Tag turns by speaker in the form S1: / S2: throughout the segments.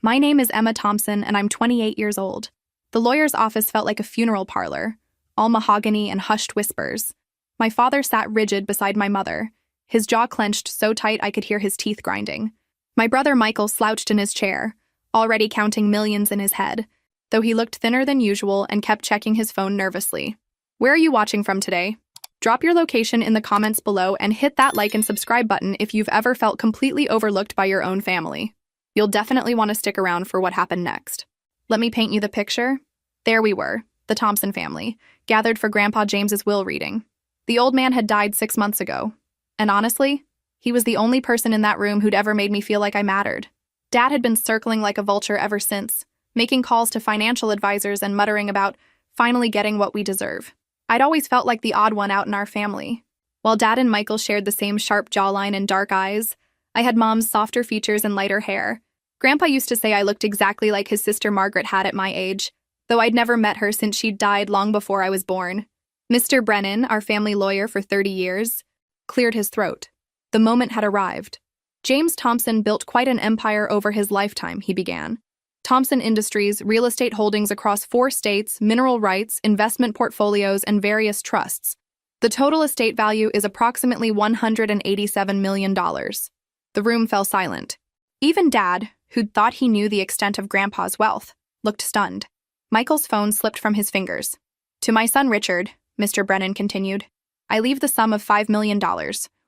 S1: My name is Emma Thompson, and I'm 28 years old. The lawyer's office felt like a funeral parlor, all mahogany and hushed whispers. My father sat rigid beside my mother, his jaw clenched so tight I could hear his teeth grinding. My brother Michael slouched in his chair, already counting millions in his head, though he looked thinner than usual and kept checking his phone nervously. Where are you watching from today? Drop your location in the comments below and hit that like and subscribe button if you've ever felt completely overlooked by your own family. You'll definitely want to stick around for what happened next. Let me paint you the picture. There we were, the Thompson family, gathered for Grandpa James's will reading. The old man had died 6 months ago, and honestly, he was the only person in that room who'd ever made me feel like I mattered. Dad had been circling like a vulture ever since, making calls to financial advisors and muttering about finally getting what we deserve. I'd always felt like the odd one out in our family. While Dad and Michael shared the same sharp jawline and dark eyes, I had Mom's softer features and lighter hair. Grandpa used to say I looked exactly like his sister Margaret had at my age, though I'd never met her since she'd died long before I was born. Mr. Brennan, our family lawyer for 30 years, cleared his throat. The moment had arrived. James Thompson built quite an empire over his lifetime, he began. Thompson Industries, real estate holdings across 4 states, mineral rights, investment portfolios, and various trusts. The total estate value is approximately $187 million. The room fell silent. Even Dad, who'd thought he knew the extent of Grandpa's wealth, looked stunned. Michael's phone slipped from his fingers. To my son Richard, Mr. Brennan continued, I leave the sum of $5 million,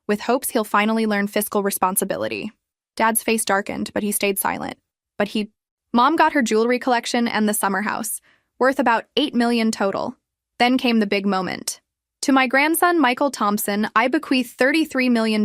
S1: with hopes he'll finally learn fiscal responsibility. Dad's face darkened, but he stayed silent. Mom got her jewelry collection and the summer house, worth about $8 million total. Then came the big moment. To my grandson, Michael Thompson, I bequeath $33 million,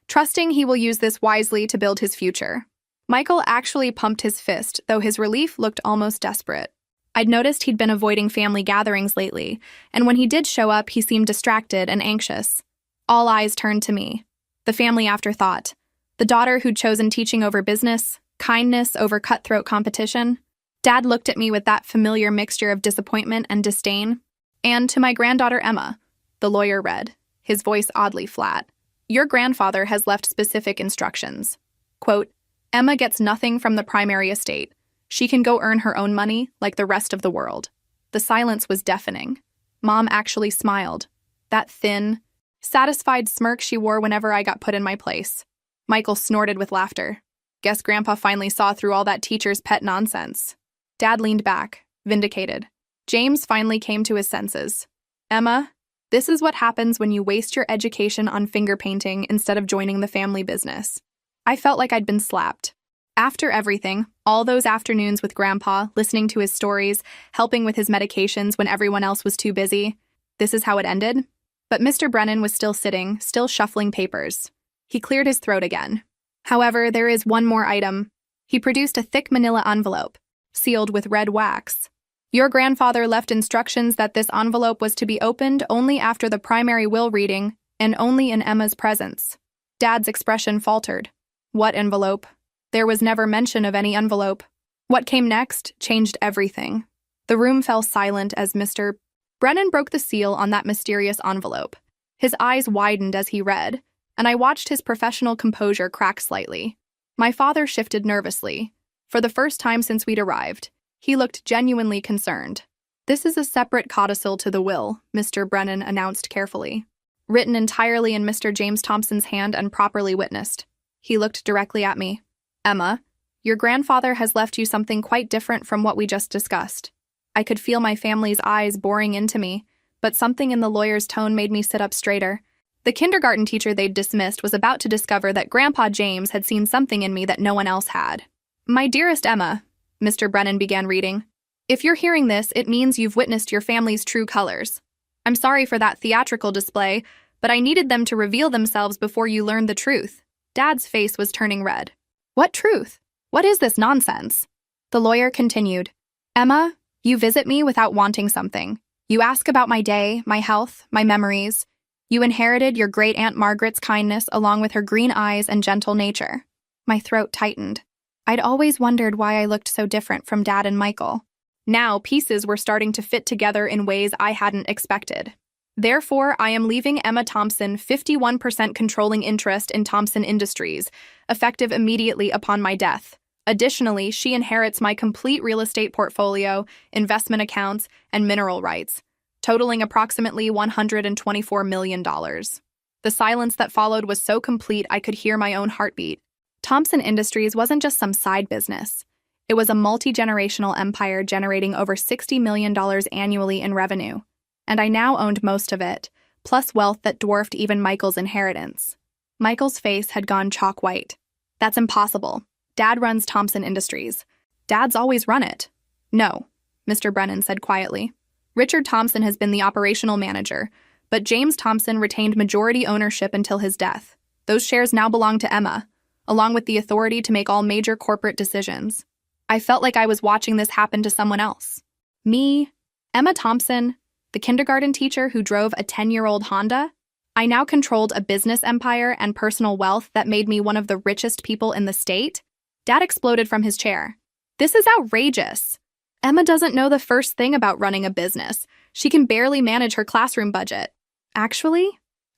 S1: trusting he will use this wisely to build his future. Michael actually pumped his fist, though his relief looked almost desperate. I'd noticed he'd been avoiding family gatherings lately, and when he did show up, he seemed distracted and anxious. All eyes turned to me. The family afterthought. The daughter who'd chosen teaching over business, kindness over cutthroat competition. Dad looked at me with that familiar mixture of disappointment and disdain. And to my granddaughter Emma, the lawyer read, his voice oddly flat. Your grandfather has left specific instructions. Quote, Emma gets nothing from the primary estate. She can go earn her own money like the rest of the world. The silence was deafening. Mom actually smiled. That thin, satisfied smirk she wore whenever I got put in my place. Michael snorted with laughter. Guess Grandpa finally saw through all that teacher's pet nonsense. Dad leaned back, vindicated. James finally came to his senses. Emma, this is what happens when you waste your education on finger painting instead of joining the family business. I felt like I'd been slapped. After everything, all those afternoons with Grandpa, listening to his stories, helping with his medications when everyone else was too busy, this is how it ended? But Mr. Brennan was still sitting, still shuffling papers. He cleared his throat again. However, there is one more item. He produced a thick manila envelope, sealed with red wax. Your grandfather left instructions that this envelope was to be opened only after the primary will reading and only in Emma's presence. Dad's expression faltered. What envelope? There was never mention of any envelope. What came next changed everything. The room fell silent as Mr. Brennan broke the seal on that mysterious envelope. His eyes widened as he read, and I watched his professional composure crack slightly. My father shifted nervously. For the first time since we'd arrived, he looked genuinely concerned. This is a separate codicil to the will, Mr. Brennan announced carefully. Written entirely in Mr. James Thompson's hand and properly witnessed. He looked directly at me. Emma, your grandfather has left you something quite different from what we just discussed. I could feel my family's eyes boring into me, but something in the lawyer's tone made me sit up straighter. The kindergarten teacher they'd dismissed was about to discover that Grandpa James had seen something in me that no one else had. My dearest Emma, Mr. Brennan began reading, if you're hearing this, it means you've witnessed your family's true colors. I'm sorry for that theatrical display, but I needed them to reveal themselves before you learned the truth. Dad's face was turning red. What truth? What is this nonsense? The lawyer continued. Emma, you visit me without wanting something. You ask about my day, my health, my memories. You inherited your great-aunt Margaret's kindness along with her green eyes and gentle nature. My throat tightened. I'd always wondered why I looked so different from Dad and Michael. Now, pieces were starting to fit together in ways I hadn't expected. Therefore, I am leaving Emma Thompson 51% controlling interest in Thompson Industries, effective immediately upon my death. Additionally, she inherits my complete real estate portfolio, investment accounts, and mineral rights, totaling approximately $124 million. The silence that followed was so complete I could hear my own heartbeat. Thompson Industries wasn't just some side business. It was a multi-generational empire generating over $60 million annually in revenue. And I now owned most of it, plus wealth that dwarfed even Michael's inheritance. Michael's face had gone chalk white. That's impossible. Dad runs Thompson Industries. Dad's always run it. No, Mr. Brennan said quietly. Richard Thompson has been the operational manager, but James Thompson retained majority ownership until his death. Those shares now belong to Emma, along with the authority to make all major corporate decisions. I felt like I was watching this happen to someone else. Me, Emma Thompson, the kindergarten teacher who drove a 10-year-old Honda. I now controlled a business empire and personal wealth that made me one of the richest people in the state. Dad exploded from his chair. This is outrageous. Emma doesn't know the first thing about running a business. She can barely manage her classroom budget. Actually,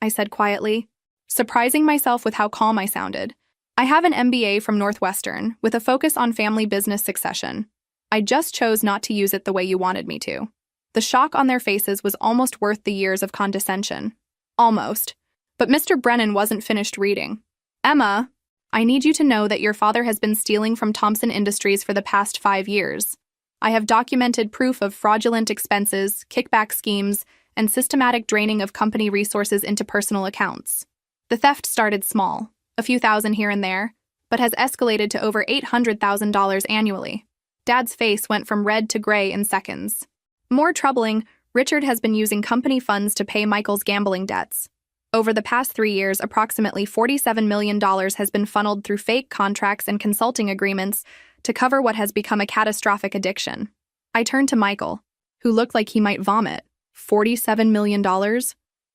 S1: I said quietly, surprising myself with how calm I sounded. I have an MBA from Northwestern with a focus on family business succession. I just chose not to use it the way you wanted me to. The shock on their faces was almost worth the years of condescension. Almost. But Mr. Brennan wasn't finished reading. Emma, I need you to know that your father has been stealing from Thompson Industries for the past 5 years. I have documented proof of fraudulent expenses, kickback schemes, and systematic draining of company resources into personal accounts. The theft started small, a few thousand here and there, but has escalated to over $800,000 annually. Dad's face went from red to gray in seconds. More troubling, Richard has been using company funds to pay Michael's gambling debts. Over the past 3 years, approximately $47 million has been funneled through fake contracts and consulting agreements to cover what has become a catastrophic addiction. I turned to Michael, who looked like he might vomit. $47 million?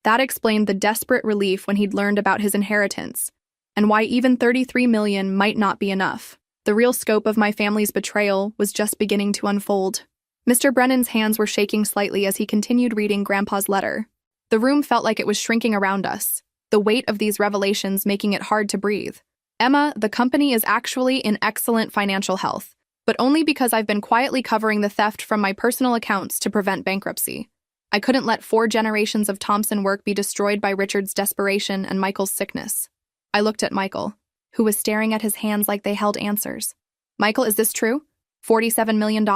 S1: That explained the desperate relief when he'd learned about his inheritance, and why even $33 million might not be enough. The real scope of my family's betrayal was just beginning to unfold. Mr. Brennan's hands were shaking slightly as he continued reading Grandpa's letter. The room felt like it was shrinking around us, the weight of these revelations making it hard to breathe. Emma, the company is actually in excellent financial health, but only because I've been quietly covering the theft from my personal accounts to prevent bankruptcy. I couldn't let 4 generations of Thompson work be destroyed by Richard's desperation and Michael's sickness. I looked at Michael, who was staring at his hands like they held answers. Michael, is this true? $47 million?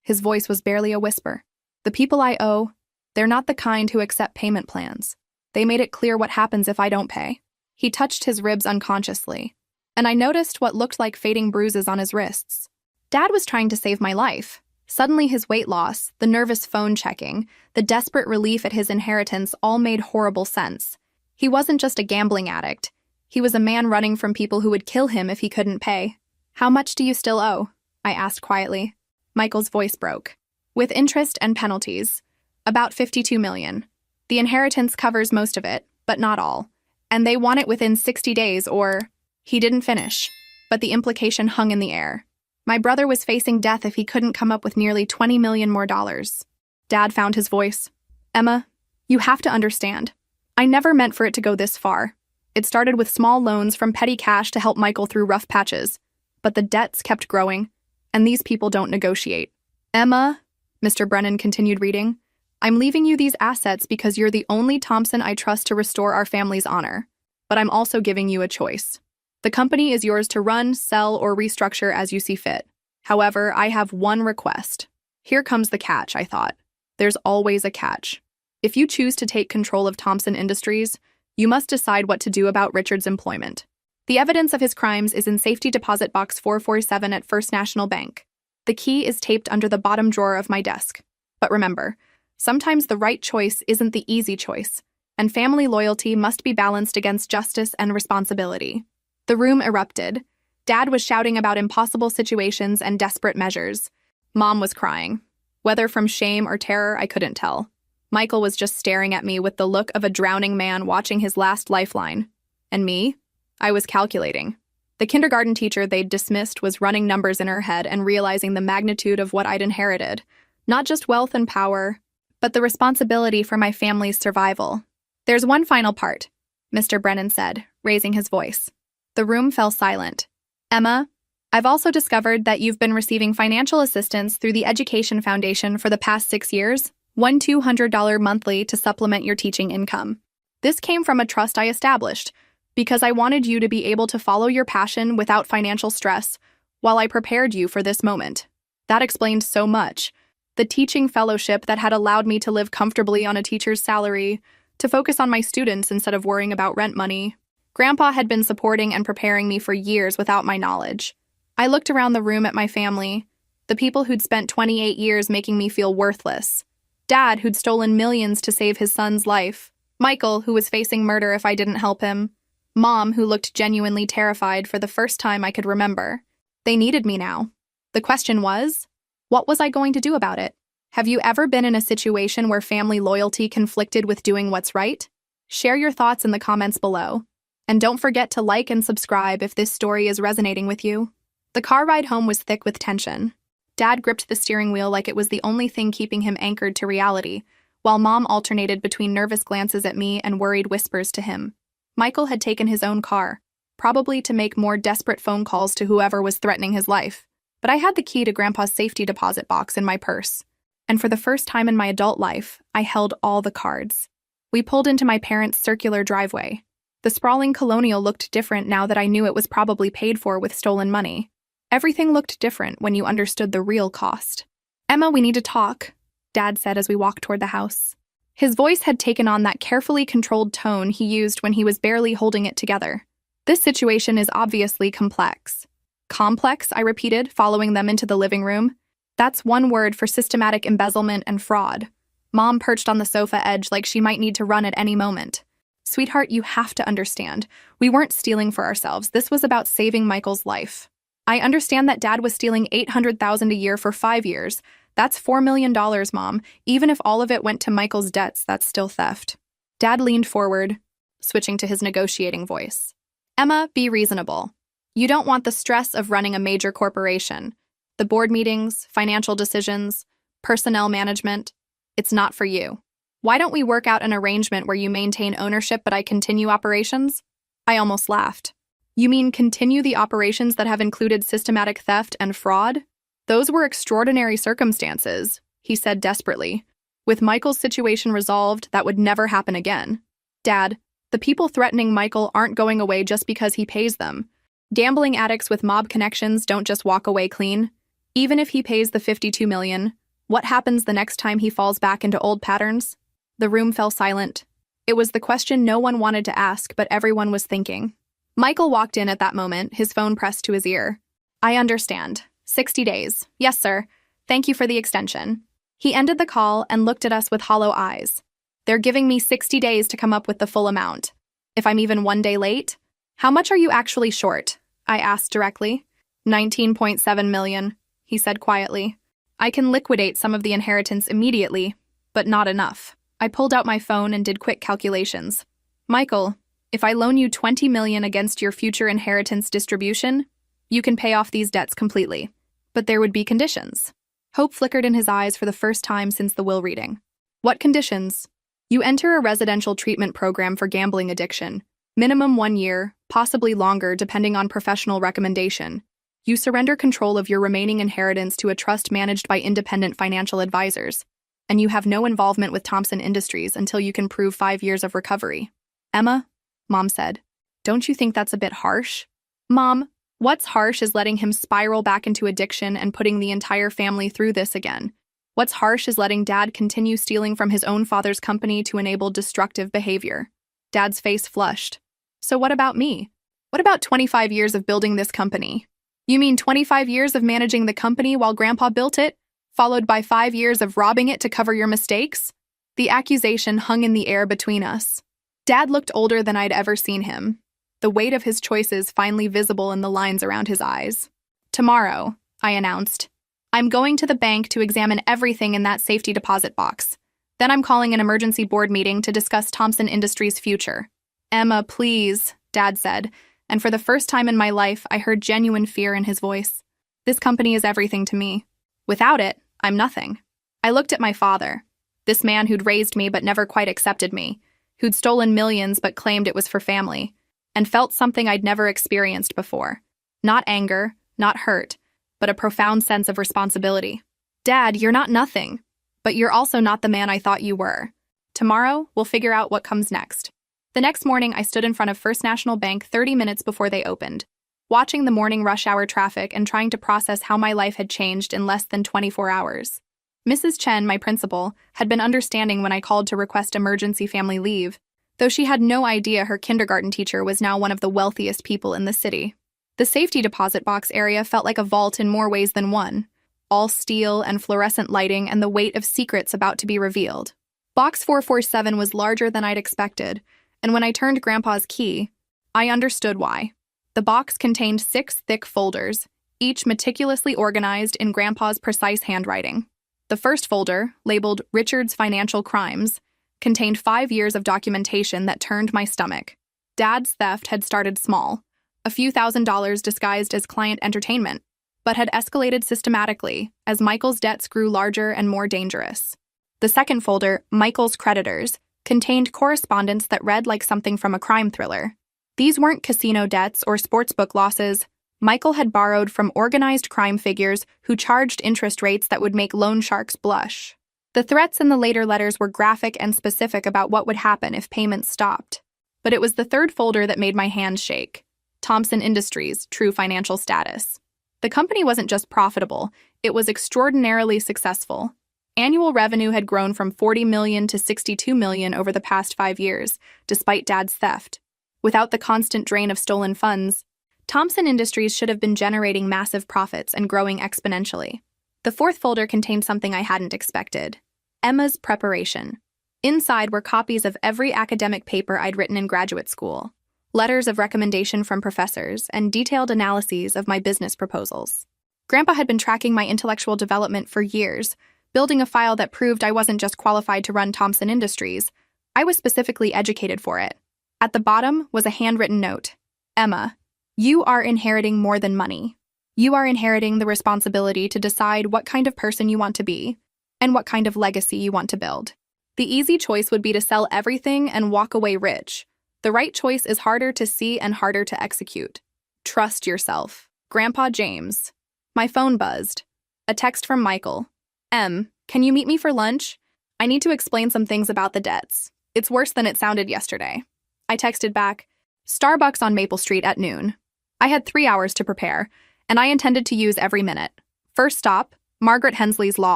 S1: His voice was barely a whisper. The people I owe, they're not the kind who accept payment plans. They made it clear what happens if I don't pay. He touched his ribs unconsciously, and I noticed what looked like fading bruises on his wrists. Dad was trying to save my life. Suddenly his weight loss, the nervous phone checking, the desperate relief at his inheritance all made horrible sense. He wasn't just a gambling addict. He was a man running from people who would kill him if he couldn't pay. How much do you still owe? I asked quietly. Michael's voice broke. With interest and penalties, about $52 million. The inheritance covers most of it, but not all. And they want it within 60 days or... He didn't finish, but the implication hung in the air. My brother was facing death if he couldn't come up with nearly $20 million more. Dad found his voice. Emma, you have to understand. I never meant for it to go this far. It started with small loans from petty cash to help Michael through rough patches. But the debts kept growing, and these people don't negotiate. Emma, Mr. Brennan continued reading, I'm leaving you these assets because you're the only Thompson I trust to restore our family's honor. But I'm also giving you a choice. The company is yours to run, sell, or restructure as you see fit. However, I have one request. Here comes the catch, I thought. There's always a catch. If you choose to take control of Thompson Industries, you must decide what to do about Richard's employment. The evidence of his crimes is in Safety Deposit Box 447 at First National Bank. The key is taped under the bottom drawer of my desk. But remember, sometimes the right choice isn't the easy choice, and family loyalty must be balanced against justice and responsibility. The room erupted. Dad was shouting about impossible situations and desperate measures. Mom was crying. Whether from shame or terror, I couldn't tell. Michael was just staring at me with the look of a drowning man watching his last lifeline. And me? I was calculating. The kindergarten teacher they'd dismissed was running numbers in her head and realizing the magnitude of what I'd inherited. Not just wealth and power, but the responsibility for my family's survival. There's one final part, Mr. Brennan said, raising his voice. The room fell silent. Emma, I've also discovered that you've been receiving financial assistance through the Education Foundation for the past 6 years, $200 monthly to supplement your teaching income. This came from a trust I established because I wanted you to be able to follow your passion without financial stress while I prepared you for this moment. That explained so much. The teaching fellowship that had allowed me to live comfortably on a teacher's salary, to focus on my students instead of worrying about rent money. Grandpa had been supporting and preparing me for years without my knowledge. I looked around the room at my family, the people who'd spent 28 years making me feel worthless. Dad, who'd stolen millions to save his son's life. Michael, who was facing murder if I didn't help him. Mom, who looked genuinely terrified for the first time I could remember. They needed me now. The question was, what was I going to do about it? Have you ever been in a situation where family loyalty conflicted with doing what's right? Share your thoughts in the comments below. And don't forget to like and subscribe if this story is resonating with you. The car ride home was thick with tension. Dad gripped the steering wheel like it was the only thing keeping him anchored to reality, while Mom alternated between nervous glances at me and worried whispers to him. Michael had taken his own car, probably to make more desperate phone calls to whoever was threatening his life. But I had the key to Grandpa's safety deposit box in my purse. And for the first time in my adult life, I held all the cards. We pulled into my parents' circular driveway. The sprawling colonial looked different now that I knew it was probably paid for with stolen money. Everything looked different when you understood the real cost. "Emma, we need to talk," Dad said as we walked toward the house. His voice had taken on that carefully controlled tone he used when he was barely holding it together. "This situation is obviously complex." "Complex," I repeated, following them into the living room. "That's one word for systematic embezzlement and fraud." Mom perched on the sofa edge like she might need to run at any moment. "Sweetheart, you have to understand. We weren't stealing for ourselves. This was about saving Michael's life. I understand that Dad was stealing $800,000 a year for 5 years. That's $4 million, Mom. Even if all of it went to Michael's debts, that's still theft." Dad leaned forward, switching to his negotiating voice. "Emma, be reasonable. You don't want the stress of running a major corporation. The board meetings, financial decisions, personnel management. It's not for you. Why don't we work out an arrangement where you maintain ownership but I continue operations?" I almost laughed. "You mean continue the operations that have included systematic theft and fraud? Those were extraordinary circumstances," he said desperately. "With Michael's situation resolved, that would never happen again." "Dad, the people threatening Michael aren't going away just because he pays them. Gambling addicts with mob connections don't just walk away clean. Even if he pays the $52 million, what happens the next time he falls back into old patterns?" The room fell silent. It was the question no one wanted to ask, but everyone was thinking. Michael walked in at that moment, his phone pressed to his ear. "I understand. 60 days. Yes, sir. Thank you for the extension." He ended the call and looked at us with hollow eyes. "They're giving me 60 days to come up with the full amount. If I'm even 1 day late?" "How much are you actually short?" I asked directly. $19.7 million, he said quietly. "I can liquidate some of the inheritance immediately, but not enough." I pulled out my phone and did quick calculations. "Michael, if I loan you $20 million against your future inheritance distribution, you can pay off these debts completely. But there would be conditions." Hope flickered in his eyes for the first time since the will reading. "What conditions?" "You enter a residential treatment program for gambling addiction. Minimum 1 year, possibly longer depending on professional recommendation. You surrender control of your remaining inheritance to a trust managed by independent financial advisors. And you have no involvement with Thompson Industries until you can prove 5 years of recovery." "Emma," Mom said, "don't you think that's a bit harsh?" "Mom, what's harsh is letting him spiral back into addiction and putting the entire family through this again. What's harsh is letting Dad continue stealing from his own father's company to enable destructive behavior." Dad's face flushed. "So what about me? What about 25 years of building this company?" "You mean 25 years of managing the company while Grandpa built it, followed by 5 years of robbing it to cover your mistakes?" The accusation hung in the air between us. Dad looked older than I'd ever seen him, the weight of his choices finally visible in the lines around his eyes. "Tomorrow," I announced, "I'm going to the bank to examine everything in that safety deposit box. Then I'm calling an emergency board meeting to discuss Thompson Industries' future." "Emma, please," Dad said, and for the first time in my life, I heard genuine fear in his voice. "This company is everything to me. Without it, I'm nothing." I looked at my father, this man who'd raised me but never quite accepted me, who'd stolen millions but claimed it was for family, and felt something I'd never experienced before. Not anger, not hurt, but a profound sense of responsibility. Dad, you're not nothing, but you're also not the man I thought you were. Tomorrow, we'll figure out what comes next. The next morning, I stood in front of First National Bank 30 minutes before they opened, watching the morning rush hour traffic and trying to process how my life had changed in less than 24 hours. Mrs. Chen, my principal, had been understanding when I called to request emergency family leave, though she had no idea her kindergarten teacher was now one of the wealthiest people in the city. The safety deposit box area felt like a vault in more ways than one, all steel and fluorescent lighting and the weight of secrets about to be revealed. Box 447 was larger than I'd expected, and when I turned Grandpa's key, I understood why. The box contained 6 thick folders, each meticulously organized in Grandpa's precise handwriting. The first folder, labeled Richard's Financial Crimes, contained 5 years of documentation that turned my stomach. Dad's theft had started small, a few $1,000s disguised as client entertainment, but had escalated systematically as Michael's debts grew larger and more dangerous. The second folder, Michael's Creditors, contained correspondence that read like something from a crime thriller. These weren't casino debts or sportsbook losses. Michael had borrowed from organized crime figures who charged interest rates that would make loan sharks blush. The threats in the later letters were graphic and specific about what would happen if payments stopped. But it was the third folder that made my hands shake. Thompson Industries' true financial status. The company wasn't just profitable, it was extraordinarily successful. Annual revenue had grown from $40 million to $62 million over the past 5 years, despite Dad's theft. Without the constant drain of stolen funds, Thompson Industries should have been generating massive profits and growing exponentially. The fourth folder contained something I hadn't expected. Emma's preparation. Inside were copies of every academic paper I'd written in graduate school, letters of recommendation from professors, and detailed analyses of my business proposals. Grandpa had been tracking my intellectual development for years, building a file that proved I wasn't just qualified to run Thompson Industries, I was specifically educated for it. At the bottom was a handwritten note. Emma, you are inheriting more than money. You are inheriting the responsibility to decide what kind of person you want to be and what kind of legacy you want to build. The easy choice would be to sell everything and walk away rich. The right choice is harder to see and harder to execute. Trust yourself. Grandpa James. My phone buzzed. A text from Michael. Can you meet me for lunch? I need to explain some things about the debts. It's worse than it sounded yesterday. I texted back, Starbucks on Maple Street at noon. I had 3 hours to prepare, and I intended to use every minute. First stop, Margaret Hensley's law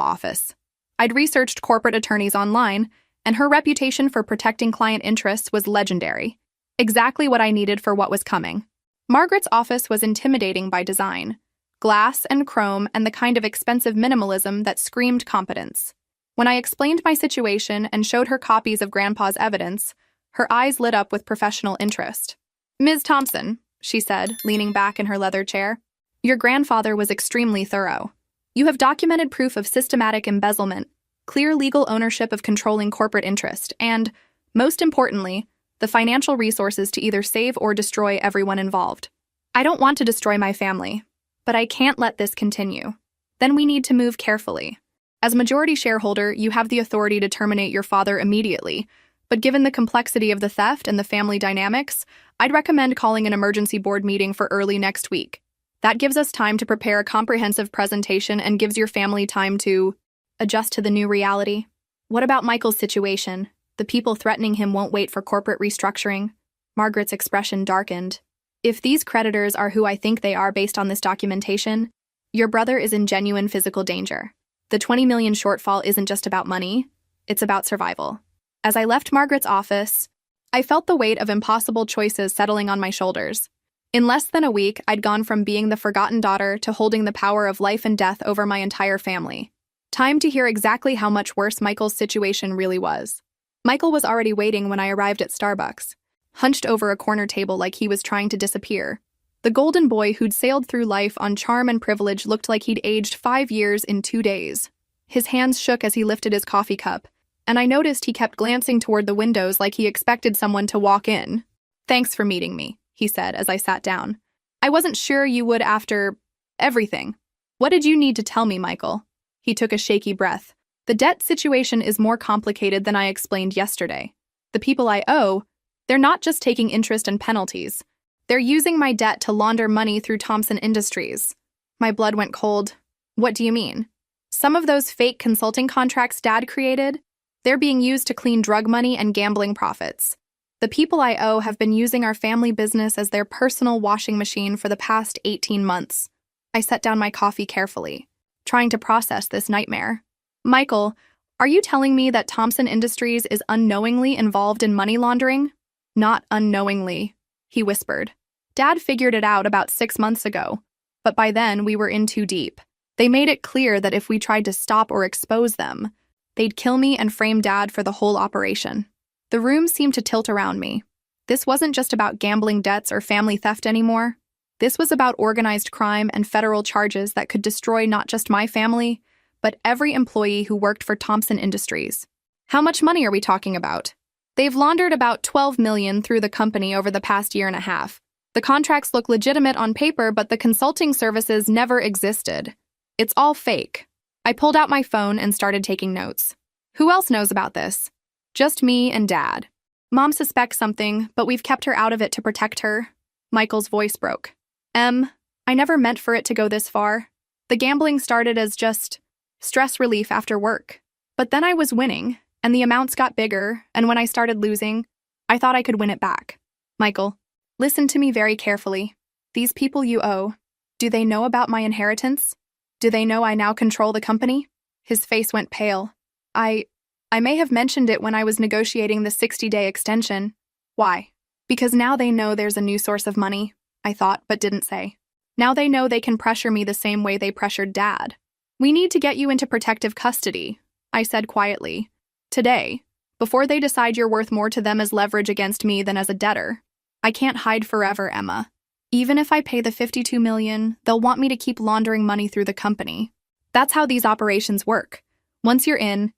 S1: office. I'd researched corporate attorneys online, and her reputation for protecting client interests was legendary. Exactly what I needed for what was coming. Margaret's office was intimidating by design. Glass and chrome and the kind of expensive minimalism that screamed competence. When I explained my situation and showed her copies of Grandpa's evidence, her eyes lit up with professional interest. Ms. Thompson, she said, leaning back in her leather chair, your grandfather was extremely thorough. You have documented proof of systematic embezzlement, clear legal ownership of controlling corporate interest, and, most importantly, the financial resources to either save or destroy everyone involved. I don't want to destroy my family, but I can't let this continue. Then we need to move carefully. As majority shareholder, you have the authority to terminate your father immediately, but given the complexity of the theft and the family dynamics, I'd recommend calling an emergency board meeting for early next week. That gives us time to prepare a comprehensive presentation and gives your family time to adjust to the new reality. What about Michael's situation? The people threatening him won't wait for corporate restructuring. Margaret's expression darkened. If these creditors are who I think they are based on this documentation, your brother is in genuine physical danger. The $20 million shortfall isn't just about money, it's about survival. As I left Margaret's office, I felt the weight of impossible choices settling on my shoulders. In less than a week, I'd gone from being the forgotten daughter to holding the power of life and death over my entire family. Time to hear exactly how much worse Michael's situation really was. Michael was already waiting when I arrived at Starbucks, hunched over a corner table like he was trying to disappear. The golden boy who'd sailed through life on charm and privilege looked like he'd aged 5 years in 2 days. His hands shook as he lifted his coffee cup, and I noticed he kept glancing toward the windows like he expected someone to walk in. Thanks for meeting me, he said as I sat down. I wasn't sure you would after everything. What did you need to tell me, Michael? He took a shaky breath. The debt situation is more complicated than I explained yesterday. The people I owe, they're not just taking interest and penalties. They're using my debt to launder money through Thompson Industries. My blood went cold. What do you mean? Some of those fake consulting contracts Dad created? They're being used to clean drug money and gambling profits. The people I owe have been using our family business as their personal washing machine for the past 18 months. I set down my coffee carefully, trying to process this nightmare. Michael, are you telling me that Thompson Industries is unknowingly involved in money laundering? Not unknowingly, he whispered. Dad figured it out about 6 months ago, but by then we were in too deep. They made it clear that if we tried to stop or expose them, they'd kill me and frame Dad for the whole operation. The room seemed to tilt around me. This wasn't just about gambling debts or family theft anymore. This was about organized crime and federal charges that could destroy not just my family, but every employee who worked for Thompson Industries. How much money are we talking about? They've laundered about $12 million through the company over the past year and a half. The contracts look legitimate on paper, but the consulting services never existed. It's all fake. I pulled out my phone and started taking notes. Who else knows about this? Just me and Dad. Mom suspects something, but we've kept her out of it to protect her. Michael's voice broke. I never meant for it to go this far. The gambling started as just stress relief after work. But then I was winning, and the amounts got bigger, and when I started losing, I thought I could win it back. Michael, listen to me very carefully. These people you owe, do they know about my inheritance? Do they know I now control the company? His face went pale. I may have mentioned it when I was negotiating the 60-day extension. Why? Because now they know there's a new source of money, I thought, but didn't say. Now they know they can pressure me the same way they pressured Dad. We need to get you into protective custody, I said quietly. Today, before they decide you're worth more to them as leverage against me than as a debtor. I can't hide forever, Emma. Even if I pay the $52 million, they'll want me to keep laundering money through the company. That's how these operations work. Once you're in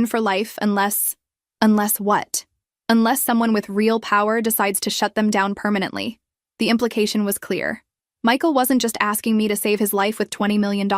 S1: for life unless what? Unless someone with real power decides to shut them down permanently. The implication was clear. Michael wasn't just asking me to save his life with $20 million.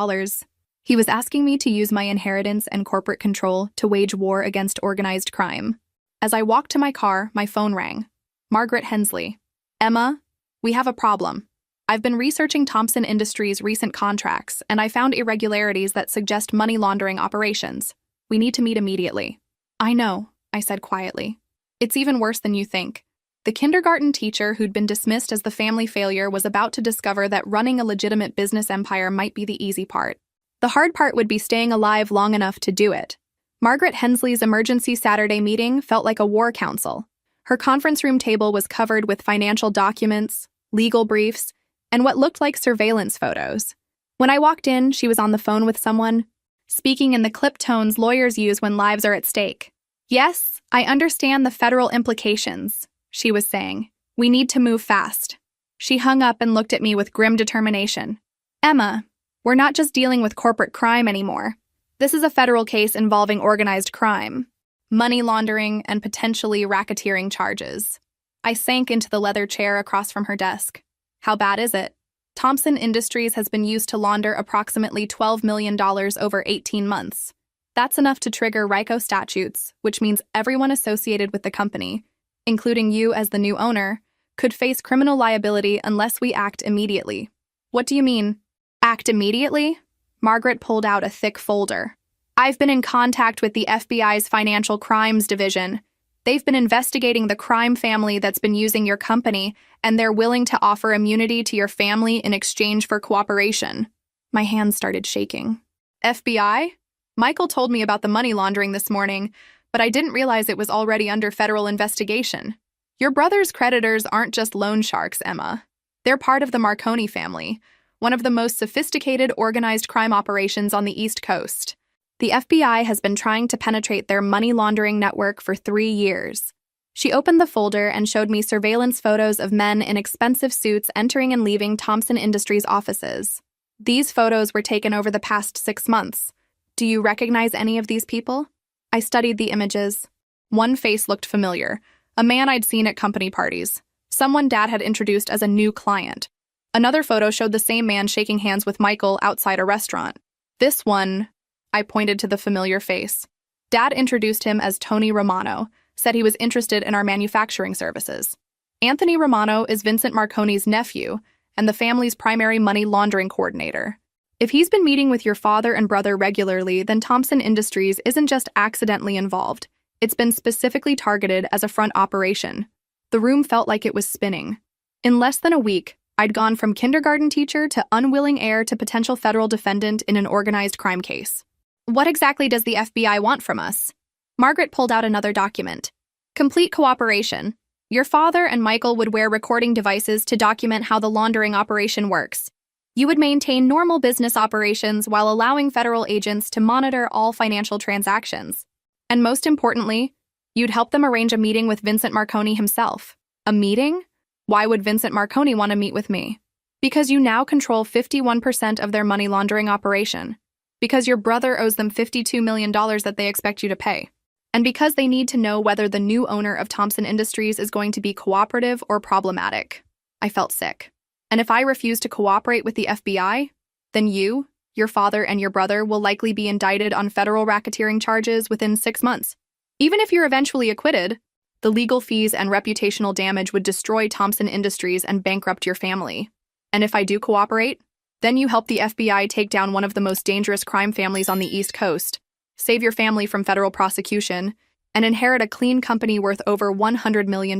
S1: He was asking me to use my inheritance and corporate control to wage war against organized crime. As I walked to my car, my phone rang. Margaret Hensley. Emma, we have a problem. I've been researching Thompson Industries' recent contracts, and I found irregularities that suggest money laundering operations. We need to meet immediately. I know, I said quietly. It's even worse than you think. The kindergarten teacher who'd been dismissed as the family failure was about to discover that running a legitimate business empire might be the easy part. The hard part would be staying alive long enough to do it. Margaret Hensley's emergency Saturday meeting felt like a war council. Her conference room table was covered with financial documents, legal briefs, and what looked like surveillance photos. When I walked in, she was on the phone with someone, speaking in the clipped tones lawyers use when lives are at stake. Yes, I understand the federal implications, she was saying. We need to move fast. She hung up and looked at me with grim determination. Emma, we're not just dealing with corporate crime anymore. This is a federal case involving organized crime, money laundering, and potentially racketeering charges. I sank into the leather chair across from her desk. How bad is it? Thompson Industries has been used to launder approximately $12 million over 18 months. That's enough to trigger RICO statutes, which means everyone associated with the company, including you as the new owner, could face criminal liability unless we act immediately. What do you mean? Act immediately? Margaret pulled out a thick folder. I've been in contact with the FBI's Financial Crimes Division. They've been investigating the crime family that's been using your company, and they're willing to offer immunity to your family in exchange for cooperation. My hands started shaking. FBI? Michael told me about the money laundering this morning, but I didn't realize it was already under federal investigation. Your brother's creditors aren't just loan sharks, Emma. They're part of the Marconi family, one of the most sophisticated organized crime operations on the East Coast. The FBI has been trying to penetrate their money laundering network for 3 years. She opened the folder and showed me surveillance photos of men in expensive suits entering and leaving Thompson Industries offices. These photos were taken over the past 6 months. Do you recognize any of these people? I studied the images. One face looked familiar, a man I'd seen at company parties, someone Dad had introduced as a new client. Another photo showed the same man shaking hands with Michael outside a restaurant. This one, I pointed to the familiar face. Dad introduced him as Tony Romano, said he was interested in our manufacturing services. Anthony Romano is Vincent Marconi's nephew and the family's primary money laundering coordinator. If he's been meeting with your father and brother regularly, then Thompson Industries isn't just accidentally involved. It's been specifically targeted as a front operation. The room felt like it was spinning. In less than a week, I'd gone from kindergarten teacher to unwilling heir to potential federal defendant in an organized crime case. What exactly does the FBI want from us? Margaret pulled out another document. Complete cooperation. Your father and Michael would wear recording devices to document how the laundering operation works. You would maintain normal business operations while allowing federal agents to monitor all financial transactions. And most importantly, you'd help them arrange a meeting with Vincent Marconi himself. A meeting? Why would Vincent Marconi want to meet with me? Because you now control 51% of their money laundering operation. Because your brother owes them $52 million that they expect you to pay. And because they need to know whether the new owner of Thompson Industries is going to be cooperative or problematic. I felt sick. And if I refuse to cooperate with the FBI, then you, your father, and your brother will likely be indicted on federal racketeering charges within 6 months. Even if you're eventually acquitted, the legal fees and reputational damage would destroy Thompson Industries and bankrupt your family. And if I do cooperate, then you help the FBI take down one of the most dangerous crime families on the East Coast, save your family from federal prosecution, and inherit a clean company worth over $100 million.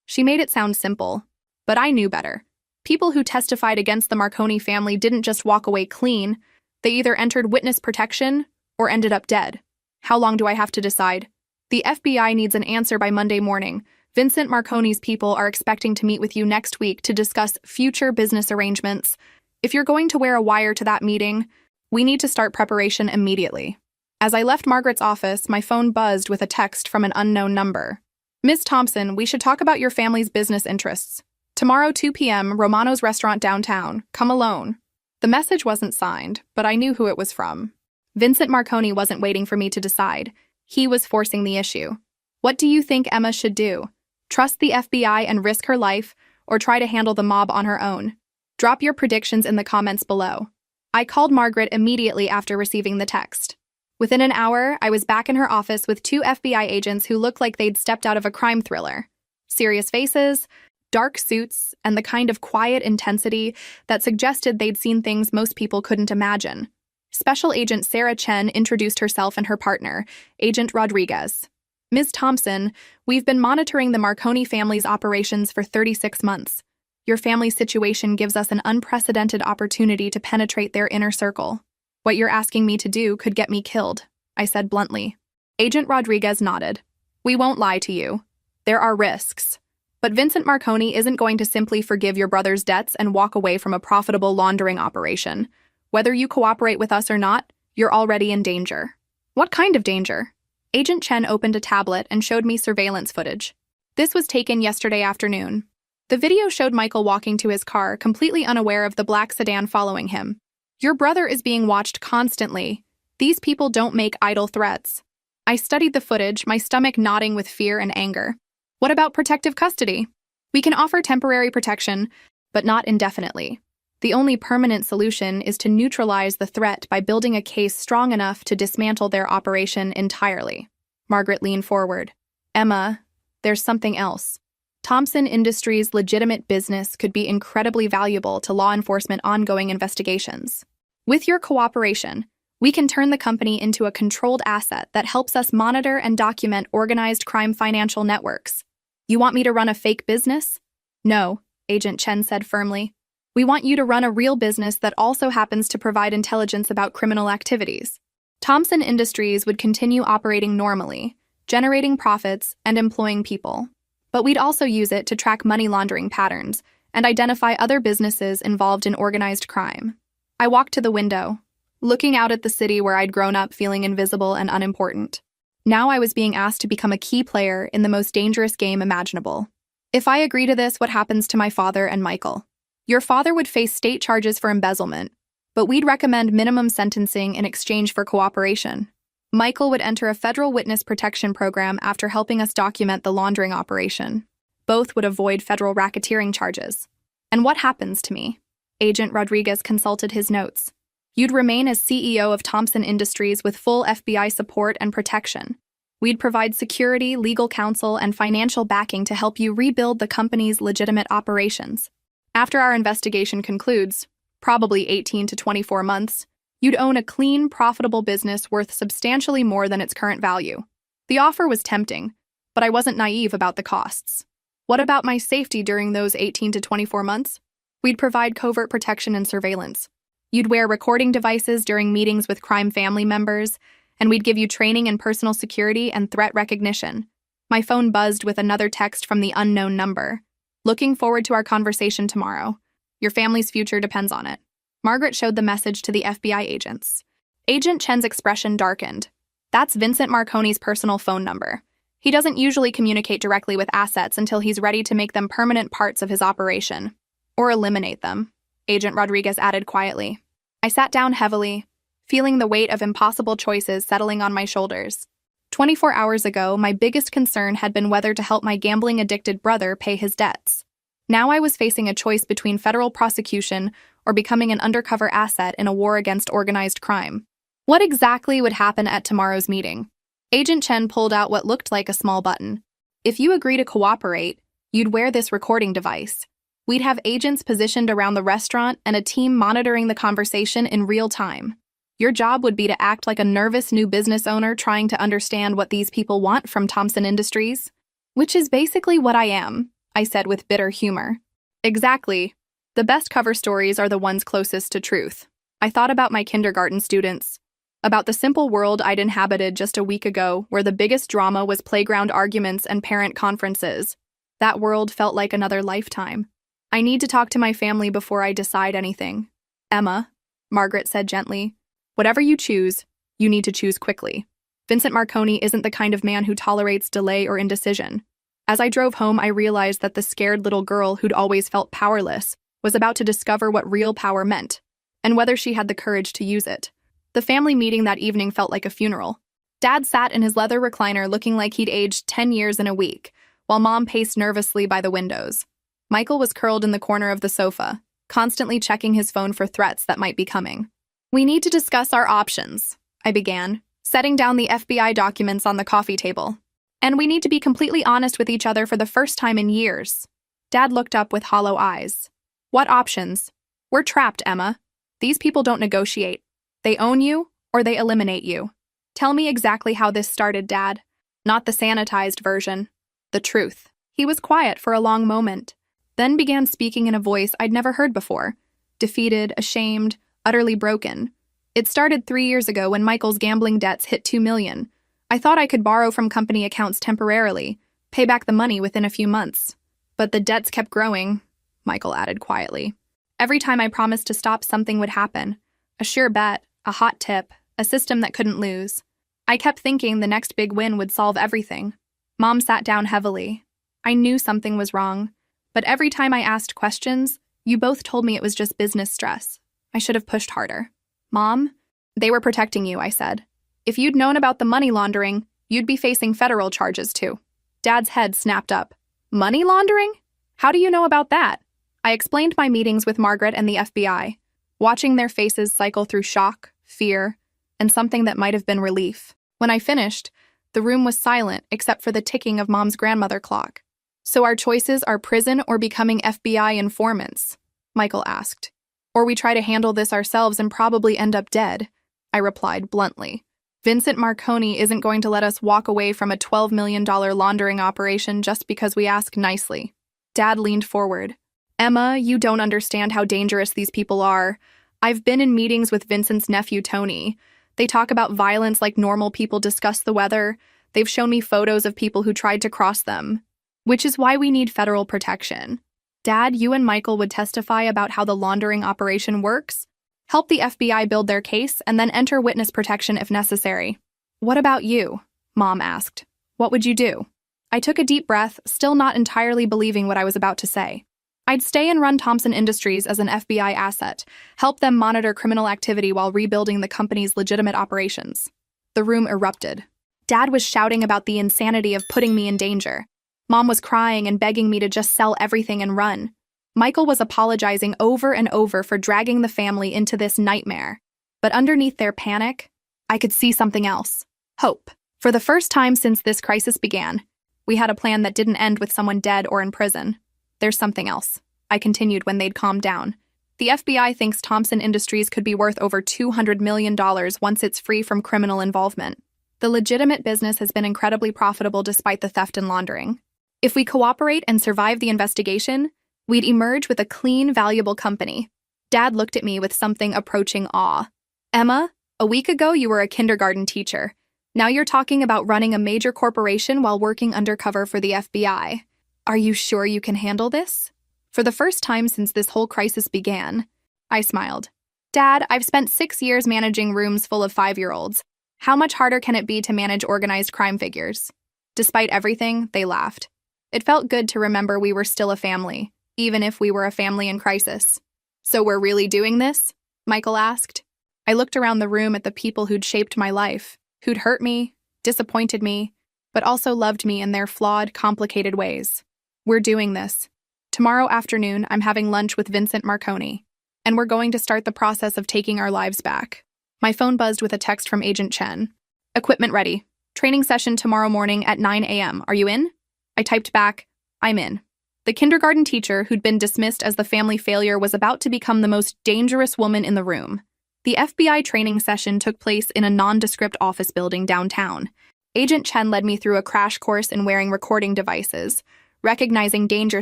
S1: She made it sound simple, but I knew better. People who testified against the Marconi family didn't just walk away clean. They either entered witness protection or ended up dead. How long do I have to decide? The FBI needs an answer by Monday morning. Vincent Marconi's people are expecting to meet with you next week to discuss future business arrangements. If you're going to wear a wire to that meeting, we need to start preparation immediately. As I left Margaret's office, my phone buzzed with a text from an unknown number. Miss Thompson, we should talk about your family's business interests. Tomorrow 2 p.m., Romano's restaurant downtown. Come alone. The message wasn't signed, but I knew who it was from. Vincent Marconi wasn't waiting for me to decide. He was forcing the issue. What do you think Emma should do? Trust the FBI and risk her life, or try to handle the mob on her own? Drop your predictions in the comments below. I called Margaret immediately after receiving the text. Within an hour, I was back in her office with 2 FBI agents who looked like they'd stepped out of a crime thriller. Serious faces, dark suits, and the kind of quiet intensity that suggested they'd seen things most people couldn't imagine. Special Agent Sarah Chen introduced herself and her partner, Agent Rodriguez. Ms. Thompson, we've been monitoring the Marconi family's operations for 36 months. Your family's situation gives us an unprecedented opportunity to penetrate their inner circle. What you're asking me to do could get me killed, I said bluntly. Agent Rodriguez nodded. We won't lie to you. There are risks. But Vincent Marconi isn't going to simply forgive your brother's debts and walk away from a profitable laundering operation. Whether you cooperate with us or not, you're already in danger. What kind of danger? Agent Chen opened a tablet and showed me surveillance footage. This was taken yesterday afternoon. The video showed Michael walking to his car, completely unaware of the black sedan following him. Your brother is being watched constantly. These people don't make idle threats. I studied the footage, my stomach knotting with fear and anger. What about protective custody? We can offer temporary protection, but not indefinitely. The only permanent solution is to neutralize the threat by building a case strong enough to dismantle their operation entirely. Margaret leaned forward. Emma, there's something else. Thompson Industries' legitimate business could be incredibly valuable to law enforcement ongoing investigations. With your cooperation, we can turn the company into a controlled asset that helps us monitor and document organized crime financial networks. You want me to run a fake business? No, Agent Chen said firmly. We want you to run a real business that also happens to provide intelligence about criminal activities. Thompson Industries would continue operating normally, generating profits and employing people. But we'd also use it to track money laundering patterns and identify other businesses involved in organized crime. I walked to the window, looking out at the city where I'd grown up feeling invisible and unimportant. Now I was being asked to become a key player in the most dangerous game imaginable. If I agree to this, what happens to my father and Michael? Your father would face state charges for embezzlement, but we'd recommend minimum sentencing in exchange for cooperation. Michael would enter a federal witness protection program after helping us document the laundering operation. Both would avoid federal racketeering charges. And what happens to me? Agent Rodriguez consulted his notes. You'd remain as CEO of Thompson Industries with full FBI support and protection. We'd provide security, legal counsel, and financial backing to help you rebuild the company's legitimate operations. After our investigation concludes, probably 18 to 24 months, you'd own a clean, profitable business worth substantially more than its current value. The offer was tempting, but I wasn't naive about the costs. What about my safety during those 18 to 24 months? We'd provide covert protection and surveillance. You'd wear recording devices during meetings with crime family members, and we'd give you training in personal security and threat recognition. My phone buzzed with another text from the unknown number. Looking forward to our conversation tomorrow. Your family's future depends on it. Margaret showed the message to the FBI agents. Agent Chen's expression darkened. That's Vincent Marconi's personal phone number. He doesn't usually communicate directly with assets until he's ready to make them permanent parts of his operation. Or eliminate them, Agent Rodriguez added quietly. I sat down heavily, feeling the weight of impossible choices settling on my shoulders. 24 hours ago, my biggest concern had been whether to help my gambling-addicted brother pay his debts. Now I was facing a choice between federal prosecution or becoming an undercover asset in a war against organized crime. What exactly would happen at tomorrow's meeting? Agent Chen pulled out what looked like a small button. If you agree to cooperate, you'd wear this recording device. We'd have agents positioned around the restaurant and a team monitoring the conversation in real time. Your job would be to act like a nervous new business owner trying to understand what these people want from Thompson Industries. Which is basically what I am, I said with bitter humor. Exactly. The best cover stories are the ones closest to truth. I thought about my kindergarten students, about the simple world I'd inhabited just a week ago where the biggest drama was playground arguments and parent conferences. That world felt like another lifetime. I need to talk to my family before I decide anything. Emma, Margaret said gently, whatever you choose, you need to choose quickly. Vincent Marconi isn't the kind of man who tolerates delay or indecision. As I drove home, I realized that the scared little girl who'd always felt powerless was about to discover what real power meant, and whether she had the courage to use it. The family meeting that evening felt like a funeral. Dad sat in his leather recliner looking like he'd aged 10 years in a week, while Mom paced nervously by the windows. Michael was curled in the corner of the sofa, constantly checking his phone for threats that might be coming. We need to discuss our options, I began, setting down the FBI documents on the coffee table. And we need to be completely honest with each other for the first time in years. Dad looked up with hollow eyes. What options? We're trapped, Emma. These people don't negotiate. They own you, or they eliminate you. Tell me exactly how this started, Dad. Not the sanitized version. The truth. He was quiet for a long moment, then began speaking in a voice I'd never heard before. Defeated, ashamed, utterly broken. It started 3 years ago when Michael's gambling debts hit $2 million. I thought I could borrow from company accounts temporarily, pay back the money within a few months. But the debts kept growing, Michael added quietly. Every time I promised to stop, something would happen. A sure bet, a hot tip, a system that couldn't lose. I kept thinking the next big win would solve everything. Mom sat down heavily. I knew something was wrong, but every time I asked questions, you both told me it was just business stress. I should have pushed harder. Mom, they were protecting you, I said. If you'd known about the money laundering, you'd be facing federal charges too. Dad's head snapped up. Money laundering? How do you know about that? I explained my meetings with Margaret and the FBI, watching their faces cycle through shock, fear, and something that might have been relief. When I finished, the room was silent except for the ticking of Mom's grandmother clock. So our choices are prison or becoming FBI informants? Michael asked. Or we try to handle this ourselves and probably end up dead, I replied bluntly. Vincent Marconi isn't going to let us walk away from a $12 million laundering operation just because we ask nicely. Dad leaned forward. Emma, you don't understand how dangerous these people are. I've been in meetings with Vincent's nephew, Tony. They talk about violence like normal people discuss the weather. They've shown me photos of people who tried to cross them. Which is why we need federal protection. Dad, you and Michael would testify about how the laundering operation works, help the FBI build their case, and then enter witness protection if necessary. What about you? Mom asked. What would you do? I took a deep breath, still not entirely believing what I was about to say. I'd stay and run Thompson Industries as an FBI asset, help them monitor criminal activity while rebuilding the company's legitimate operations. The room erupted. Dad was shouting about the insanity of putting me in danger. Mom was crying and begging me to just sell everything and run. Michael was apologizing over and over for dragging the family into this nightmare. But underneath their panic, I could see something else. Hope. For the first time since this crisis began, we had a plan that didn't end with someone dead or in prison. There's something else, I continued when they'd calmed down. The FBI thinks Thompson Industries could be worth over $200 million once it's free from criminal involvement. The legitimate business has been incredibly profitable despite the theft and laundering. If we cooperate and survive the investigation, we'd emerge with a clean, valuable company. Dad looked at me with something approaching awe. Emma, a week ago you were a kindergarten teacher. Now you're talking about running a major corporation while working undercover for the FBI. Are you sure you can handle this? For the first time since this whole crisis began, I smiled. Dad, I've spent 6 years managing rooms full of 5-year-olds. How much harder can it be to manage organized crime figures? Despite everything, they laughed. It felt good to remember we were still a family, even if we were a family in crisis. So we're really doing this? Michael asked. I looked around the room at the people who'd shaped my life, who'd hurt me, disappointed me, but also loved me in their flawed, complicated ways. We're doing this. Tomorrow afternoon, I'm having lunch with Vincent Marconi, and we're going to start the process of taking our lives back. My phone buzzed with a text from Agent Chen. Equipment ready. Training session tomorrow morning at 9 a.m. Are you in? I typed back, I'm in. The kindergarten teacher, who'd been dismissed as the family failure, was about to become the most dangerous woman in the room. The FBI training session took place in a nondescript office building downtown. Agent Chen led me through a crash course in wearing recording devices, recognizing danger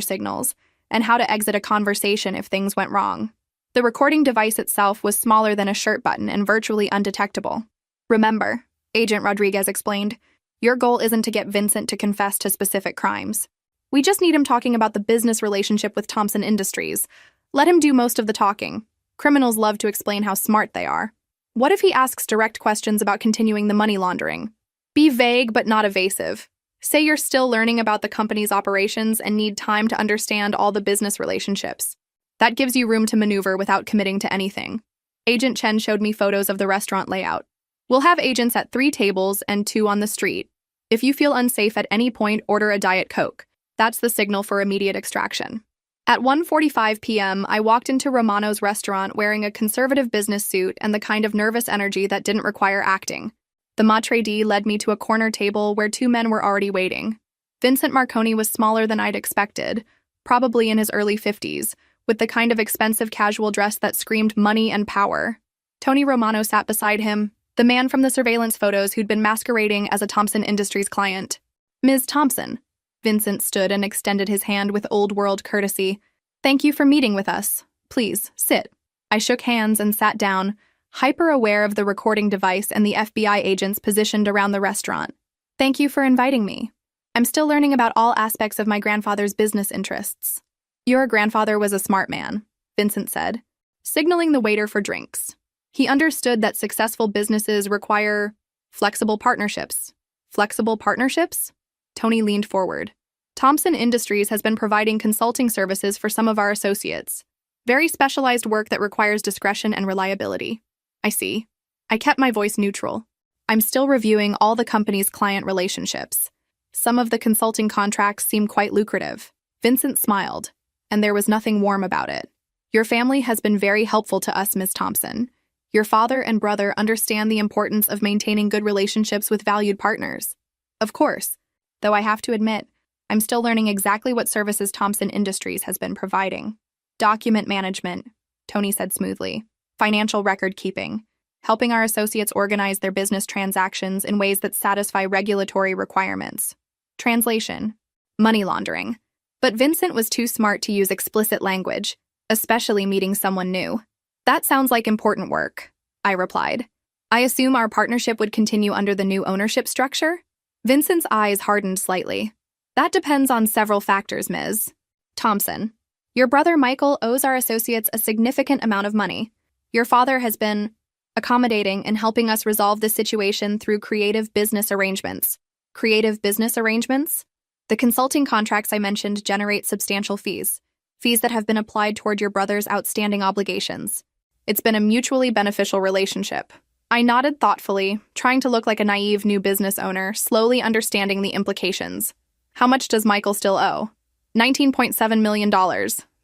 S1: signals, and how to exit a conversation if things went wrong. The recording device itself was smaller than a shirt button and virtually undetectable. Remember, Agent Rodriguez explained, your goal isn't to get Vincent to confess to specific crimes. We just need him talking about the business relationship with Thompson Industries. Let him do most of the talking. Criminals love to explain how smart they are. What if he asks direct questions about continuing the money laundering? Be vague but not evasive. Say you're still learning about the company's operations and need time to understand all the business relationships. That gives you room to maneuver without committing to anything. Agent Chen showed me photos of the restaurant layout. We'll have agents at 3 tables and 2 on the street. If you feel unsafe at any point, order a Diet Coke. That's the signal for immediate extraction. At 1:45 p.m., I walked into Romano's restaurant wearing a conservative business suit and the kind of nervous energy that didn't require acting. The maitre d' led me to a corner table where 2 men were already waiting. Vincent Marconi was smaller than I'd expected, probably in his early 50s, with the kind of expensive casual dress that screamed money and power. Tony Romano sat beside him, the man from the surveillance photos who'd been masquerading as a Thompson Industries client. Ms. Thompson. Vincent stood and extended his hand with old-world courtesy. Thank you for meeting with us. Please, sit. I shook hands and sat down, hyper-aware of the recording device and the FBI agents positioned around the restaurant. Thank you for inviting me. I'm still learning about all aspects of my grandfather's business interests. Your grandfather was a smart man, Vincent said, signaling the waiter for drinks. He understood that successful businesses require flexible partnerships. Flexible partnerships? Tony leaned forward. Thompson Industries has been providing consulting services for some of our associates. Very specialized work that requires discretion and reliability. I see. I kept my voice neutral. I'm still reviewing all the company's client relationships. Some of the consulting contracts seem quite lucrative. Vincent smiled, and there was nothing warm about it. Your family has been very helpful to us, Ms. Thompson. Your father and brother understand the importance of maintaining good relationships with valued partners. Of course. Though I have to admit, I'm still learning exactly what services Thompson Industries has been providing. Document management, Tony said smoothly. Financial record keeping, helping our associates organize their business transactions in ways that satisfy regulatory requirements. Translation, money laundering. But Vincent was too smart to use explicit language, especially meeting someone new. That sounds like important work, I replied. I assume our partnership would continue under the new ownership structure? Vincent's eyes hardened slightly. That depends on several factors, Ms. Thompson. Your brother Michael owes our associates a significant amount of money. Your father has been accommodating and helping us resolve this situation through creative business arrangements. Creative business arrangements? The consulting contracts I mentioned generate substantial fees that have been applied toward your brother's outstanding obligations. It's been a mutually beneficial relationship. I nodded thoughtfully, trying to look like a naive new business owner, slowly understanding the implications. How much does Michael still owe? $19.7 million,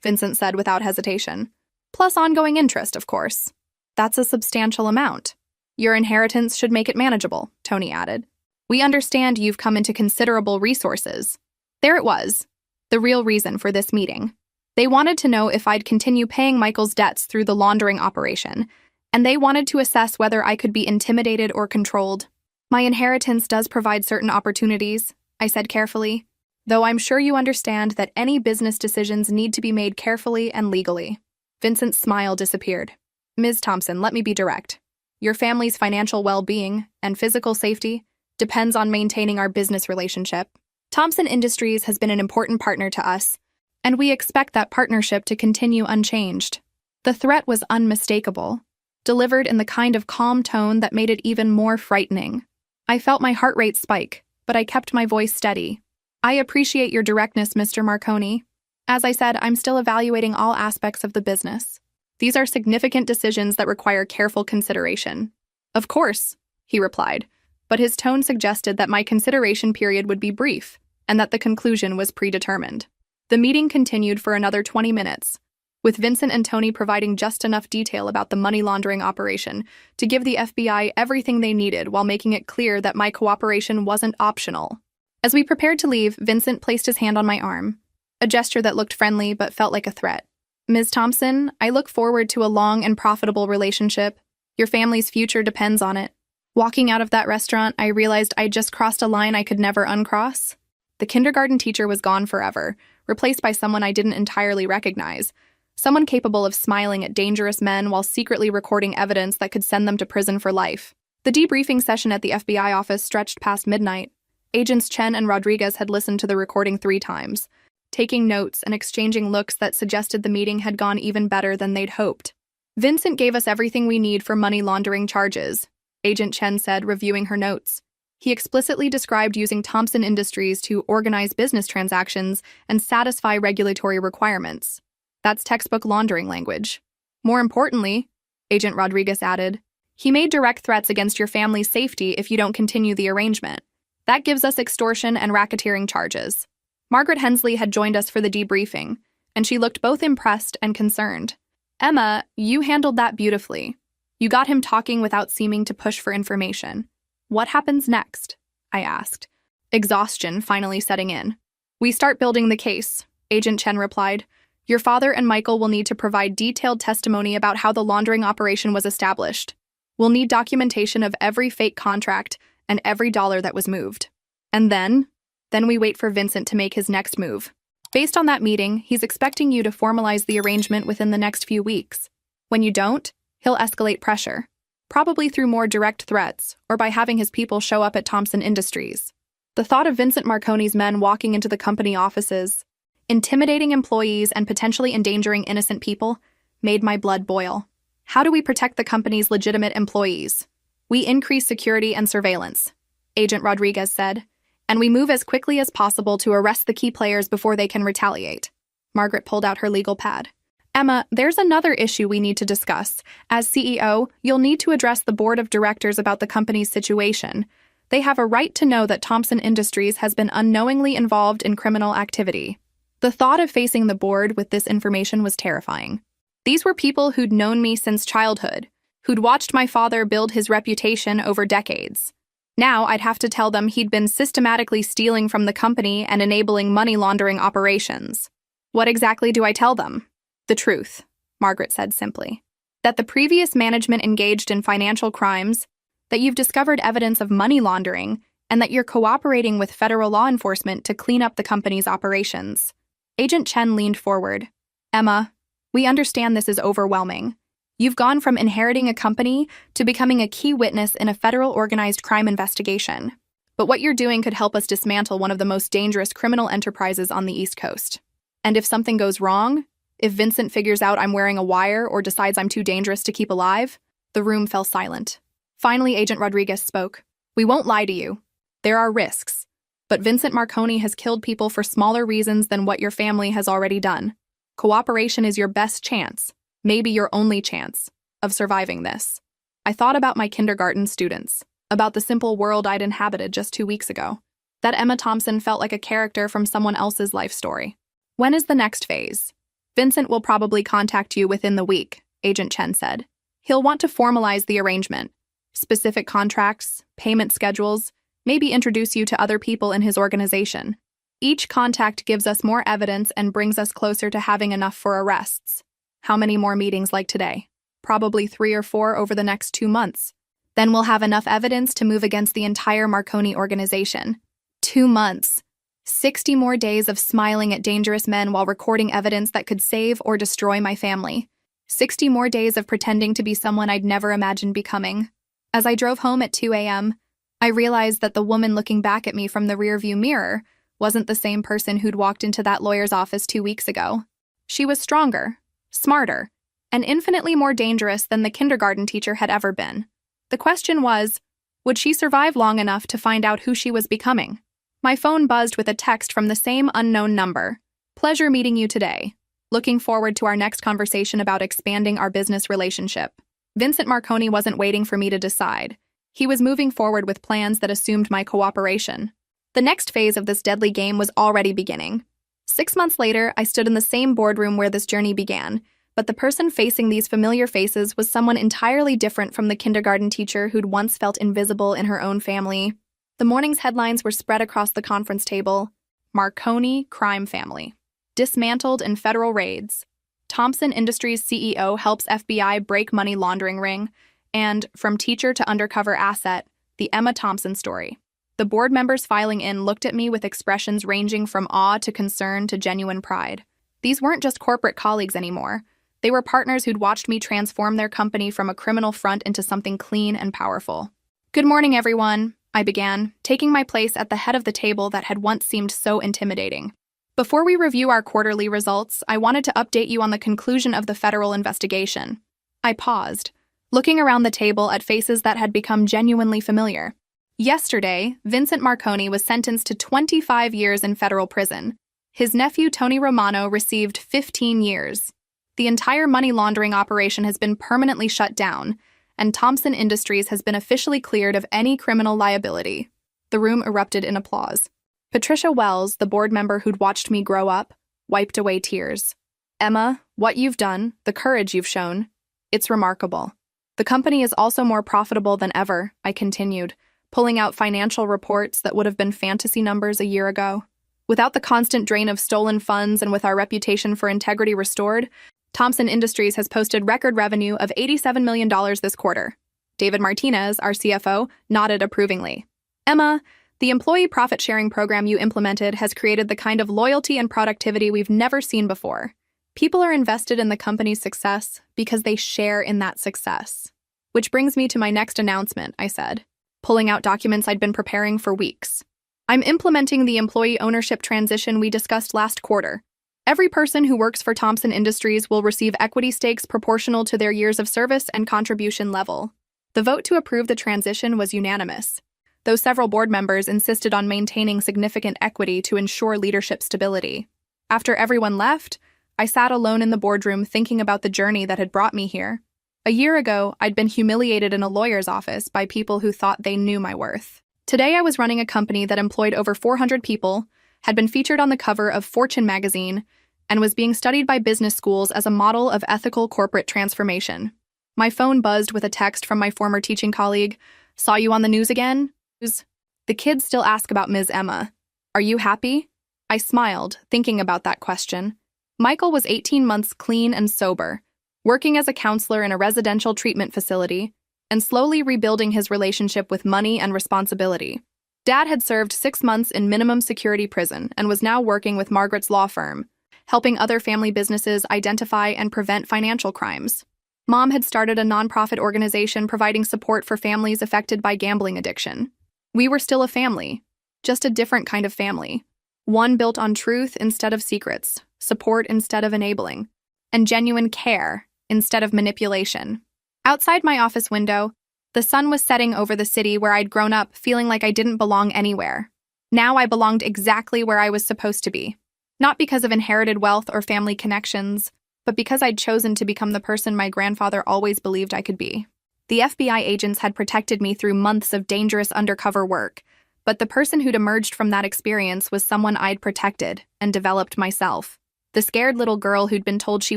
S1: Vincent said without hesitation. Plus ongoing interest, of course. That's a substantial amount. Your inheritance should make it manageable, Tony added. We understand you've come into considerable resources. There it was, the real reason for this meeting. They wanted to know if I'd continue paying Michael's debts through the laundering operation, and they wanted to assess whether I could be intimidated or controlled. My inheritance does provide certain opportunities, I said carefully, though I'm sure you understand that any business decisions need to be made carefully and legally. Vincent's smile disappeared. Ms. Thompson, let me be direct. Your family's financial well-being and physical safety depends on maintaining our business relationship. Thompson Industries has been an important partner to us, and we expect that partnership to continue unchanged. The threat was unmistakable, delivered in the kind of calm tone that made it even more frightening. I felt my heart rate spike, but I kept my voice steady. I appreciate your directness, Mr. Marconi. As I said, I'm still evaluating all aspects of the business. These are significant decisions that require careful consideration. Of course, he replied, but his tone suggested that my consideration period would be brief and that the conclusion was predetermined. The meeting continued for another 20 minutes, with Vincent and Tony providing just enough detail about the money laundering operation to give the FBI everything they needed while making it clear that my cooperation wasn't optional. As we prepared to leave, Vincent placed his hand on my arm, a gesture that looked friendly but felt like a threat. Ms. Thompson, I look forward to a long and profitable relationship. Your family's future depends on it. Walking out of that restaurant, I realized I'd just crossed a line I could never uncross. The kindergarten teacher was gone forever, replaced by someone I didn't entirely recognize, someone capable of smiling at dangerous men while secretly recording evidence that could send them to prison for life. The debriefing session at the FBI office stretched past midnight. Agents Chen and Rodriguez had listened to the recording 3 times, taking notes and exchanging looks that suggested the meeting had gone even better than they'd hoped. Vincent gave us everything we need for money laundering charges, Agent Chen said, reviewing her notes. He explicitly described using Thompson Industries to organize business transactions and satisfy regulatory requirements. That's textbook laundering language. More importantly, Agent Rodriguez added, he made direct threats against your family's safety if you don't continue the arrangement. That gives us extortion and racketeering charges. Margaret Hensley had joined us for the debriefing, and she looked both impressed and concerned. Emma, you handled that beautifully. You got him talking without seeming to push for information. What happens next? I asked, exhaustion finally setting in. We start building the case, Agent Chen replied. Your father and Michael will need to provide detailed testimony about how the laundering operation was established. We'll need documentation of every fake contract and every dollar that was moved. And then we wait for Vincent to make his next move. Based on that meeting, he's expecting you to formalize the arrangement within the next few weeks. When you don't, he'll escalate pressure, probably through more direct threats or by having his people show up at Thompson Industries. The thought of Vincent Marconi's men walking into the company offices, intimidating employees and potentially endangering innocent people, made my blood boil. How do we protect the company's legitimate employees? We increase security and surveillance, Agent Rodriguez said, and we move as quickly as possible to arrest the key players before they can retaliate. Margaret pulled out her legal pad. Emma, there's another issue we need to discuss. As CEO, you'll need to address the board of directors about the company's situation. They have a right to know that Thompson Industries has been unknowingly involved in criminal activity. The thought of facing the board with this information was terrifying. These were people who'd known me since childhood, who'd watched my father build his reputation over decades. Now I'd have to tell them he'd been systematically stealing from the company and enabling money laundering operations. What exactly do I tell them? The truth, Margaret said simply. That the previous management engaged in financial crimes, that you've discovered evidence of money laundering, and that you're cooperating with federal law enforcement to clean up the company's operations. Agent Chen leaned forward. Emma, we understand this is overwhelming. You've gone from inheriting a company to becoming a key witness in a federal organized crime investigation. But what you're doing could help us dismantle one of the most dangerous criminal enterprises on the East Coast. And if something goes wrong, if Vincent figures out I'm wearing a wire or decides I'm too dangerous to keep alive, the room fell silent. Finally, Agent Rodriguez spoke. We won't lie to you. There are risks. But Vincent Marconi has killed people for smaller reasons than what your family has already done. Cooperation is your best chance, maybe your only chance, of surviving this. I thought about my kindergarten students, about the simple world I'd inhabited just 2 weeks ago. That Emma Thompson felt like a character from someone else's life story. When is the next phase? Vincent will probably contact you within the week, Agent Chen said. He'll want to formalize the arrangement, specific contracts, payment schedules, maybe introduce you to other people in his organization. Each contact gives us more evidence and brings us closer to having enough for arrests. How many more meetings like today? Probably 3 or 4 over the next 2 months. Then we'll have enough evidence to move against the entire Marconi organization. 2 months. 60 more days of smiling at dangerous men while recording evidence that could save or destroy my family. 60 more days of pretending to be someone I'd never imagined becoming. As I drove home at 2 a.m., I realized that the woman looking back at me from the rearview mirror wasn't the same person who'd walked into that lawyer's office 2 weeks ago. She was stronger, smarter, and infinitely more dangerous than the kindergarten teacher had ever been. The question was, would she survive long enough to find out who she was becoming? My phone buzzed with a text from the same unknown number. Pleasure meeting you today. Looking forward to our next conversation about expanding our business relationship. Vincent Marconi wasn't waiting for me to decide. He was moving forward with plans that assumed my cooperation. The next phase of this deadly game was already beginning. 6 months later, I stood in the same boardroom where this journey began, but the person facing these familiar faces was someone entirely different from the kindergarten teacher who'd once felt invisible in her own family. The morning's headlines were spread across the conference table. Marconi crime family. Dismantled in federal raids. Thompson Industries CEO helps FBI break money laundering ring. And from teacher to undercover asset, the Emma Thompson story. The board members filing in looked at me with expressions ranging from awe to concern to genuine pride. These weren't just corporate colleagues anymore. They were partners who'd watched me transform their company from a criminal front into something clean and powerful. Good morning, everyone, I began, taking my place at the head of the table that had once seemed so intimidating. Before we review our quarterly results, I wanted to update you on the conclusion of the federal investigation. I paused, looking around the table at faces that had become genuinely familiar. Yesterday, Vincent Marconi was sentenced to 25 years in federal prison. His nephew, Tony Romano, received 15 years. The entire money laundering operation has been permanently shut down, and Thompson Industries has been officially cleared of any criminal liability. The room erupted in applause. Patricia Wells, the board member who'd watched me grow up, wiped away tears. Emma, what you've done, the courage you've shown, it's remarkable. The company is also more profitable than ever, I continued, pulling out financial reports that would have been fantasy numbers a year ago. Without the constant drain of stolen funds and with our reputation for integrity restored, Thompson Industries has posted record revenue of $87 million this quarter. David Martinez, our CFO, nodded approvingly. Emma, the employee profit-sharing program you implemented has created the kind of loyalty and productivity we've never seen before. People are invested in the company's success because they share in that success. Which brings me to my next announcement, I said, pulling out documents I'd been preparing for weeks. I'm implementing the employee ownership transition we discussed last quarter. Every person who works for Thompson Industries will receive equity stakes proportional to their years of service and contribution level. The vote to approve the transition was unanimous, though several board members insisted on maintaining significant equity to ensure leadership stability. After everyone left, I sat alone in the boardroom thinking about the journey that had brought me here. A year ago, I'd been humiliated in a lawyer's office by people who thought they knew my worth. Today, I was running a company that employed over 400 people, had been featured on the cover of Fortune magazine, and was being studied by business schools as a model of ethical corporate transformation. My phone buzzed with a text from my former teaching colleague. Saw you on the news again? The kids still ask about Ms. Emma. Are you happy? I smiled, thinking about that question. Michael was 18 months clean and sober, working as a counselor in a residential treatment facility, and slowly rebuilding his relationship with money and responsibility. Dad had served 6 months in minimum security prison and was now working with Margaret's law firm, helping other family businesses identify and prevent financial crimes. Mom had started a nonprofit organization providing support for families affected by gambling addiction. We were still a family, just a different kind of family. One built on truth instead of secrets, support instead of enabling, and genuine care instead of manipulation. Outside my office window, the sun was setting over the city where I'd grown up feeling like I didn't belong anywhere. Now I belonged exactly where I was supposed to be. Not because of inherited wealth or family connections, but because I'd chosen to become the person my grandfather always believed I could be. The FBI agents had protected me through months of dangerous undercover work, but the person who'd emerged from that experience was someone I'd protected and developed myself. The scared little girl who'd been told she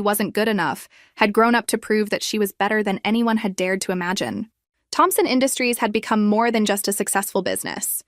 S1: wasn't good enough had grown up to prove that she was better than anyone had dared to imagine. Thompson Industries had become more than just a successful business.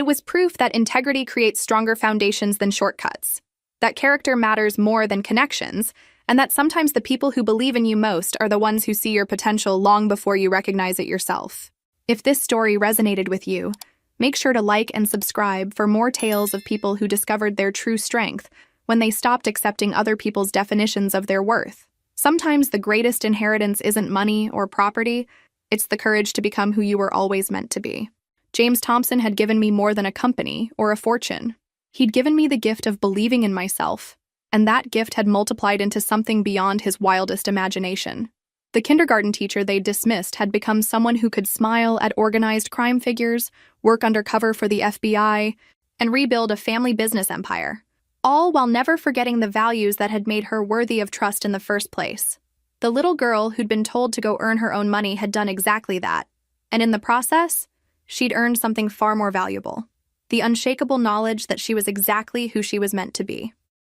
S1: It was proof that integrity creates stronger foundations than shortcuts, that character matters more than connections, and that sometimes the people who believe in you most are the ones who see your potential long before you recognize it yourself. If this story resonated with you, make sure to like and subscribe for more tales of people who discovered their true strength when they stopped accepting other people's definitions of their worth. Sometimes the greatest inheritance isn't money or property, it's the courage to become who you were always meant to be. James Thompson had given me more than a company or a fortune. He'd given me the gift of believing in myself, and that gift had multiplied into something beyond his wildest imagination. The kindergarten teacher they'd dismissed had become someone who could smile at organized crime figures, work undercover for the FBI, and rebuild a family business empire, all while never forgetting the values that had made her worthy of trust in the first place. The little girl who'd been told to go earn her own money had done exactly that, and in the process, she'd earned something far more valuable: the unshakable knowledge that she was exactly who she was meant to be.